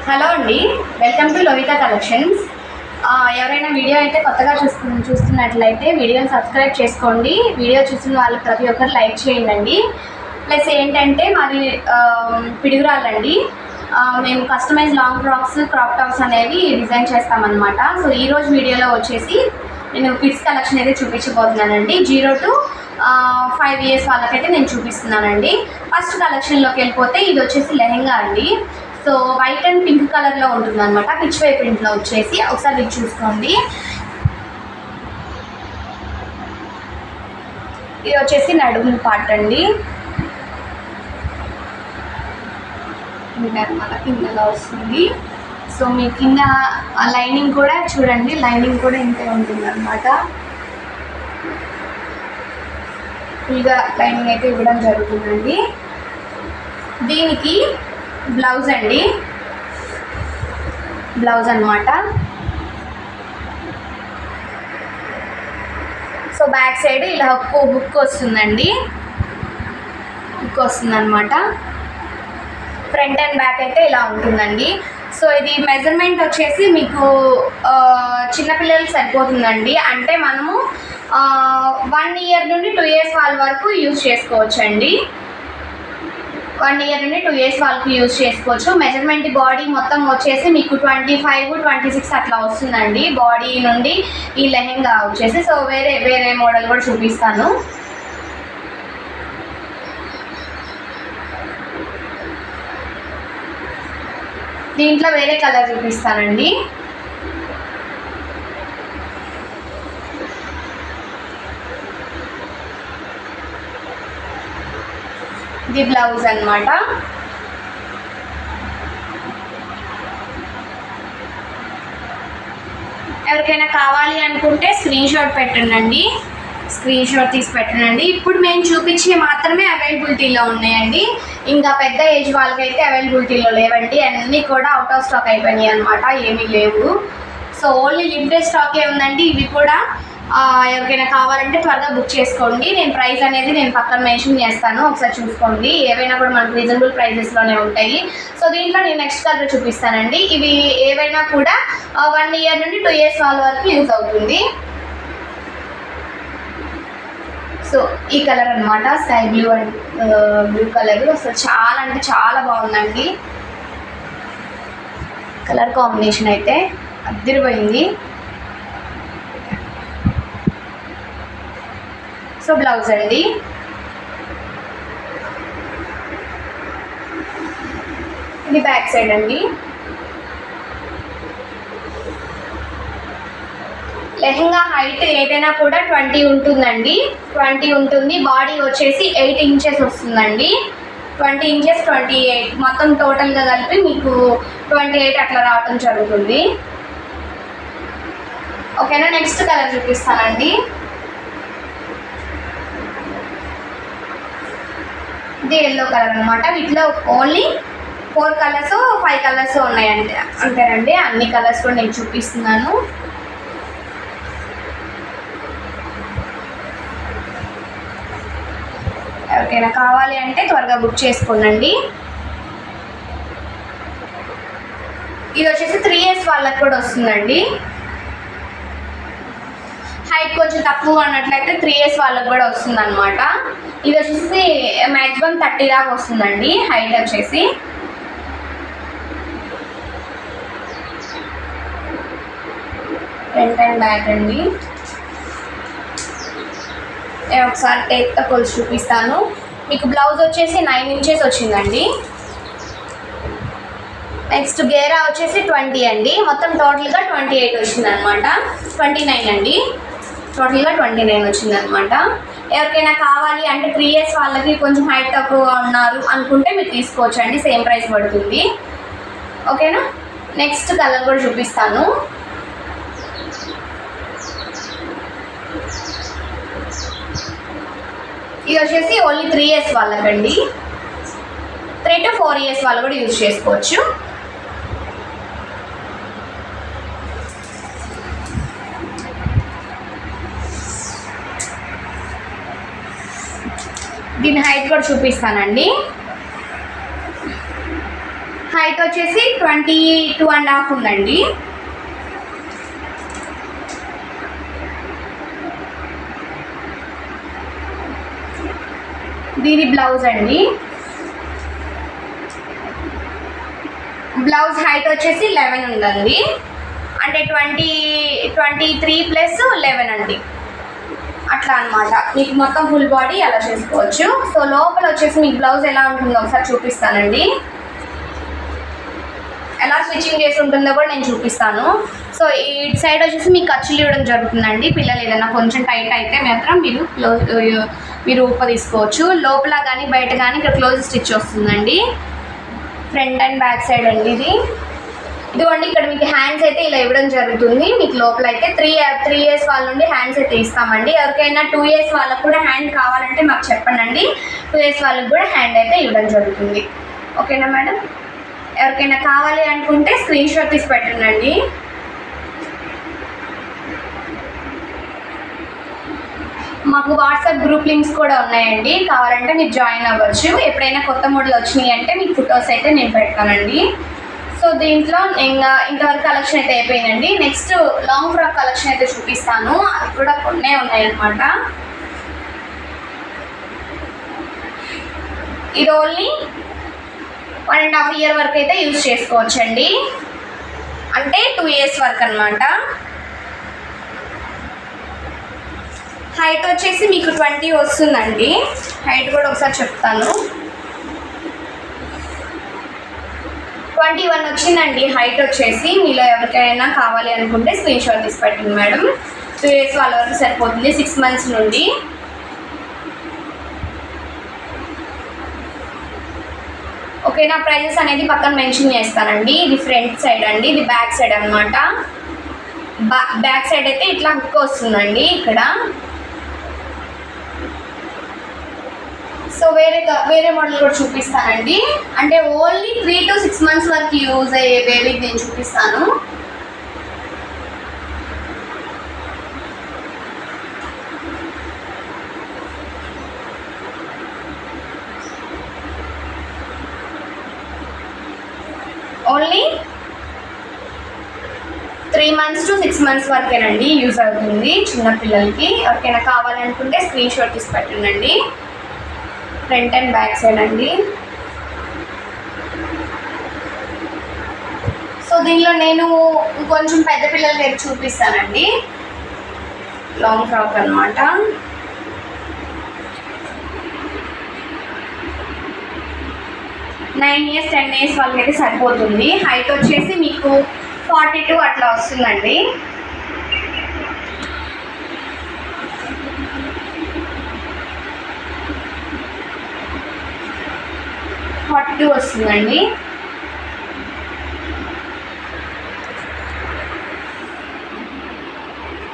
Hello అండి, welcome to Lohitha collections. ఎవరైనా video అయితే కొత్తగా చూస్తున్నట్లయితే వీడియోని సబ్స్క్రైబ్ చేసుకోండి. వీడియో చూసిన వాళ్ళు ప్రతి ఒక్కరు లైక్ చేయండి. ప్లస్ ఏంటంటే మాది పిడుగురాళ్ళండి. మేము customise long frocks, crop tops అనేవి డిజైన్ చేస్తామన్నమాట. సో ఈరోజు వీడియోలో వచ్చేసి నేను కిడ్స్ కలెక్షన్ అయితే చూపించబోతున్నానండి. 0 to 5 years వాళ్ళకైతే నేను చూపిస్తున్నానండి. ఫస్ట్ కలెక్షన్లోకి వెళ్ళిపోతే ఇది వచ్చేసి లెహెంగా అండి. సో వైట్ అండ్ పింక్ కలర్లో ఉంటుంది అనమాట. పిచ్ వై ప్రింట్లో వచ్చేసి ఒకసారి ఇది చూసుకోండి. ఇది వచ్చేసి నడుము పార్ట్ అండి. అనమాట కిందగా వస్తుంది. సో మీ కింద లైనింగ్ కూడా చూడండి, లైనింగ్ కూడా ఇంతే ఉంటుంది అనమాట. ఫుల్గా లైనింగ్ అయితే ఇవ్వడం జరుగుతుందండి. దీనికి బ్లౌజ్ అండి, బ్లౌజ్ అనమాట. సో బ్యాక్ సైడ్ ఇలా హుక్ వస్తుందండి, హుక్ వస్తుంది అనమాట. ఫ్రంట్ అండ్ బ్యాక్ అయితే ఇలా ఉంటుందండి. సో ఇది మెజర్మెంట్ వచ్చేసి మీకు చిన్నపిల్లలకి సరిపోతుందండి. అంటే మనము 1 year నుండి 2 years వాళ్ళ వరకు యూజ్ చేసుకోవచ్చండి. 1 year నుండి 2 years వాళ్ళకి యూజ్ చేసుకోవచ్చు. మెజర్మెంట్ బాడీ మొత్తం వచ్చేసి మీకు 25, 26 అట్లా వస్తుందండి బాడీ నుండి ఈ లెహెంగా వచ్చేసి. సో వేరే మోడల్ కూడా చూపిస్తాను. దీంట్లో వేరే కలర్ చూపిస్తానండి. ఇది బ్లౌజ్ అన్నమాట. ఎవరికైనా కావాలి అనుకుంటే స్క్రీన్ షాట్ పెట్టండి, స్క్రీన్ షాట్ తీసి పెట్టండి. ఇప్పుడు మేము చూపించే మాత్రమే అవైలబిలిటీలో ఉన్నాయండి. ఇంకా పెద్ద ఏజ్ వాళ్ళకైతే అవైలబిలిటీలో లేవండి. అన్నీ కూడా అవుట్ ఆఫ్ స్టాక్ అయిపోయినాయి అనమాట, ఏమీ లేవు. సో ఓన్లీ లిమిటెడ్ స్టాకే ఉందండి. ఇవి కూడా ఎవరికైనా కావాలంటే త్వరగా బుక్ చేసుకోండి. నేను ప్రైస్ అనేది నేను పక్కన మెన్షన్ చేస్తాను, ఒకసారి చూసుకోండి. ఏవైనా కూడా మనకు రీజనబుల్ ప్రైజెస్లోనే ఉంటాయి. సో దీంట్లో నేను నెక్స్ట్ కలర్ చూపిస్తానండి. ఇవి ఏవైనా కూడా 1 year నుండి 2 years వాళ్ళ వరకు యూజ్ అవుతుంది. సో ఈ కలర్ అనమాట, sky blue and blue colour. అసలు చాలా అంటే చాలా బాగుందండి. కలర్ కాంబినేషన్ అయితే అదిరిపోయింది. సో బ్లౌజ్ అండి. ఇది బ్యాక్ సైడ్ అండి. లెహెంగా హైట్ ఏదైనా కూడా 20 ఉంటుందండి, 20 ఉంటుంది. బాడీ వచ్చేసి 8 inches వస్తుందండి. 20 inches 28 మొత్తం టోటల్గా కలిపి మీకు 28 అట్లా రావడం జరుగుతుంది. ఓకేనా, నెక్స్ట్ కలర్ చూపిస్తానండి. ఇది ఎల్లో కలర్ అనమాట. వీటిలో ఓన్లీ 4 కలర్స్ 5 కలర్స్ ఉన్నాయండి అంతేనండి. అన్ని కలర్స్ కూడా నేను చూపిస్తున్నాను. ఎవరికైనా కావాలి అంటే త్వరగా బుక్ చేసుకోండి. ఇది వచ్చేసి 3 years వాళ్ళకి కూడా వస్తుందండి. హైట్ కొంచెం తక్కువ అన్నట్లయితే 3 years వాళ్ళకి కూడా వస్తుంది అనమాట. ఇది వచ్చేసి మ్యాక్సిమం 30 దాకా వస్తుందండి హైట్ వచ్చేసి. ఫ్రంట్ అండ్ బ్యాక్ అండి. ఒకసారి టేప్తో కొలిసి చూపిస్తాను. మీకు బ్లౌజ్ వచ్చేసి 9 inches వచ్చిందండి. నెక్స్ట్ గేరా వచ్చేసి 20 అండి. మొత్తం టోటల్గా 28 వచ్చిందనమాట. 29 అండి, టోటల్గా 29 వచ్చిందనమాట. ఎవరికైనా కావాలి అంటే 3 years వాళ్ళకి కొంచెం హైట్ తక్కువ ఉన్నారు అనుకుంటే మీరు తీసుకోవచ్చండి, సేమ్ ప్రైస్ పడుతుంది. ఓకేనా, నెక్స్ట్ కలర్ కూడా చూపిస్తాను. ఇది వచ్చేసి ఓన్లీ 3 years వాళ్ళకండి. 3 to 4 years వాళ్ళు కూడా యూజ్ చేసుకోవచ్చు. దీని హైట్ కూడా చూపిస్తానండి. హైట్ వచ్చేసి 22.5 ఉందండి. దీని బ్లౌజ్ అండి. బ్లౌజ్ హైట్ వచ్చేసి 11 ఉందండి, అంటే 23 + 11 అండి, అట్లా అనమాట. మీకు మొత్తం ఫుల్ బాడీ అలా చేసుకోవచ్చు. సో లోపల వచ్చేసి మీకు బ్లౌజ్ ఎలా ఉంటుందో ఒకసారి చూపిస్తానండి. ఎలా స్టిచ్చింగ్ చేసి ఉంటుందో కూడా నేను చూపిస్తాను. సో ఈ సైడ్ వచ్చేసి మీకు ఖర్చులు ఇవ్వడం జరుగుతుందండి. పిల్లలు ఏదైనా కొంచెం టైట్ అయితే మాత్రం మీరు ఉప్ప తీసుకోవచ్చు. లోపల కానీ బయట కానీ ఇక్కడ క్లోజ్ స్టిచ్ వస్తుందండి. ఫ్రంట్ అండ్ బ్యాక్ సైడ్ అండి ఇదిగోండి. ఇక్కడ మీకు హ్యాండ్స్ అయితే ఇలా ఇవ్వడం జరుగుతుంది. మీకు లోపల అయితే 3 ఇయర్స్ వాళ్ళ నుండి హ్యాండ్స్ అయితే ఇస్తామండి. ఎవరికైనా 2 ఇయర్స్ వాళ్ళకు కూడా హ్యాండ్ కావాలంటే మాకు చెప్పండి. 2 ఇయర్స్ వాళ్ళకి కూడా హ్యాండ్ అయితే ఇవ్వడం జరుగుతుంది. ఓకేనా మేడం? ఎవరికైనా కావాలి అనుకుంటే స్క్రీన్ షాట్ తీసి పెట్టండి. మాకు వాట్సాప్ గ్రూప్ లింక్స్ కూడా ఉన్నాయండి, కావాలంటే మీరు జాయిన్ అవ్వచ్చు. ఎప్పుడైనా కొత్త మోడల్ వచ్చినాయి అంటే మీకు ఫొటోస్ అయితే నేను పెడతానండి. సో దీంట్లో ఇంతవరకు కలెక్షన్ అయితే అయిపోయిందండి. నెక్స్ట్ లాంగ్ ఫ్రాక్ కలెక్షన్ అయితే చూపిస్తాను. అది కూడా కొన్నే ఉన్నాయన్నమాట. ఇది ఓన్లీ 1.5 ఇయర్ వరకు అయితే యూజ్ చేసుకోవచ్చండి, అంటే 2 ఇయర్స్ వరకు అనమాట. హైట్ వచ్చేసి మీకు 20 వస్తుందండి. హైట్ కూడా ఒకసారి చెప్తాను. 21 వచ్చిందండి హైట్ వచ్చేసి. మీలో ఎవరికైనా కావాలి అనుకుంటే స్క్రీన్ షాట్ తీసి పెట్టండి మేడం. 2 ఇయర్స్ వాళ్ళ వరకు సరిపోతుంది, 6 మంత్స్ నుండి. ఓకేనా? ప్రైజెస్ అనేది పక్కన మెన్షన్ చేస్తానండి. ఇది ఫ్రంట్ సైడ్ అండి, ఇది బ్యాక్ సైడ్ అనమాట. బ్యాక్ సైడ్ అయితే ఇట్లా హుక్ వస్తుందండి ఇక్కడ. సో వేరే మోడల్ కూడా చూపిస్తానండి. అంటే ఓన్లీ 3 to 6 months వరకు యూజ్ అయ్యే బేబీకి నేను చూపిస్తాను. ఓన్లీ 3 months to 6 months వరకేనండి యూజ్ అవుతుంది చిన్నపిల్లలకి. ఎవరికైనా కావాలనుకుంటే స్క్రీన్ షాట్ తీసి పెట్టండి. ఫ్రంట్ అండ్ బ్యాక్ సైడ్ అండి. సో దీనిలో నేను కొంచెం పెద్ద పిల్లలకి చూపిస్తానండి. లాంగ్ ఫ్రాక్ అనమాట. నైన్ ఇయర్స్ 10 years వాళ్ళకైతే సరిపోతుంది. హైట్ వచ్చేసి మీకు 42 అట్లా వస్తుందండి. వస్తుందండి.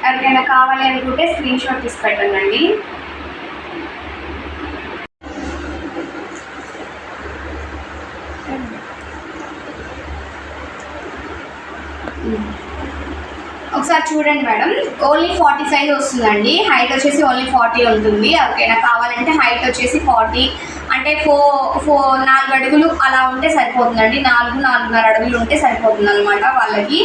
ఎవరికైనా కావాలి అనుకుంటే స్క్రీన్ షాట్ తీసి పెట్టండి. ఒకసారి చూడండి మేడం. ఓన్లీ 40 సైజ్ వస్తుందండి. హైట్ వచ్చేసి ఓన్లీ 40 ఉంటుంది. ఎవరికైనా కావాలంటే హైట్ వచ్చేసి 40 అంటే 4 అడుగులు అలా ఉంటే సరిపోతుందండి. 4-4.5 అడుగులు ఉంటే సరిపోతుంది అనమాట వాళ్ళకి.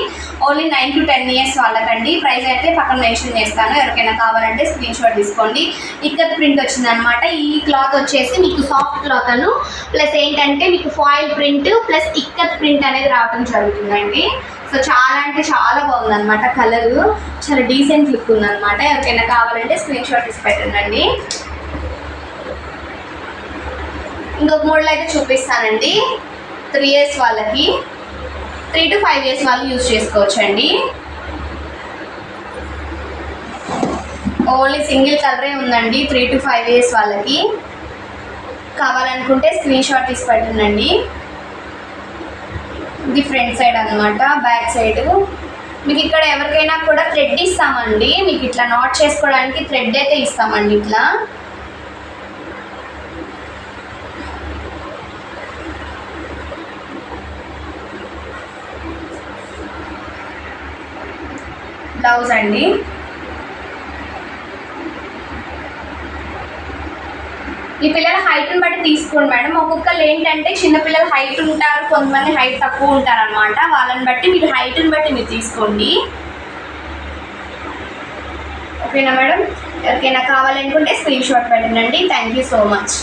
Only 9 to 10 years వాళ్ళకండి. ప్రైస్ అయితే పక్కన మెన్షన్ చేస్తాను. ఎవరికైనా కావాలంటే స్క్రీన్ షాట్ తీసుకోండి. ఇక్కత్ ప్రింట్ వచ్చిందనమాట. ఈ క్లాత్ వచ్చేసి మీకు సాఫ్ట్ క్లాత్ ప్లస్ ఏంటంటే మీకు foil print plus ikat print అనేది రావడం జరుగుతుందండి. సో చాలా అంటే చాలా బాగుంది అనమాట. కలర్ చాలా డీసెంట్ లుక్ ఉందన్నమాట. ఎవరికైనా కావాలంటే స్క్రీన్ షాట్ తీసి పెట్టండి. ఇంకొక మోడల్ అయితే చూపిస్తానండి. 3 years వాళ్ళకి, 3 to 5 years వాళ్ళు యూజ్ చేసుకోవచ్చండి. ఓన్లీ సింగిల్ కలరే ఉందండి 3 to 5 years వాళ్ళకి. కావాలనుకుంటే స్క్రీన్ షాట్ తీసి పెట్టండి. ఇది ఫ్రంట్ సైడ్ అనమాట. బ్యాక్ సైడ్ మీకు ఇక్కడ ఎవరికైనా కూడా థ్రెడ్ ఇస్తామండి. మీకు ఇట్లా నాట్ చేసుకోవడానికి థ్రెడ్ అయితే ఇస్తామండి. ఇట్లా బ్లౌజ్ అండి. మీ పిల్లల హైట్ని బట్టి తీసుకోండి మేడం. ఒక్కొక్కరు ఏంటంటే చిన్నపిల్లలు హైట్ ఉంటారు, కొంతమంది హైట్ తక్కువ ఉంటారు అనమాట. వాళ్ళని బట్టి మీరు హైట్ని బట్టి మీరు తీసుకోండి. ఓకేనా మేడం? ఎవరికైనా కావాలనుకుంటే స్క్రీన్ షాట్ పెట్టండి. Thank you so much.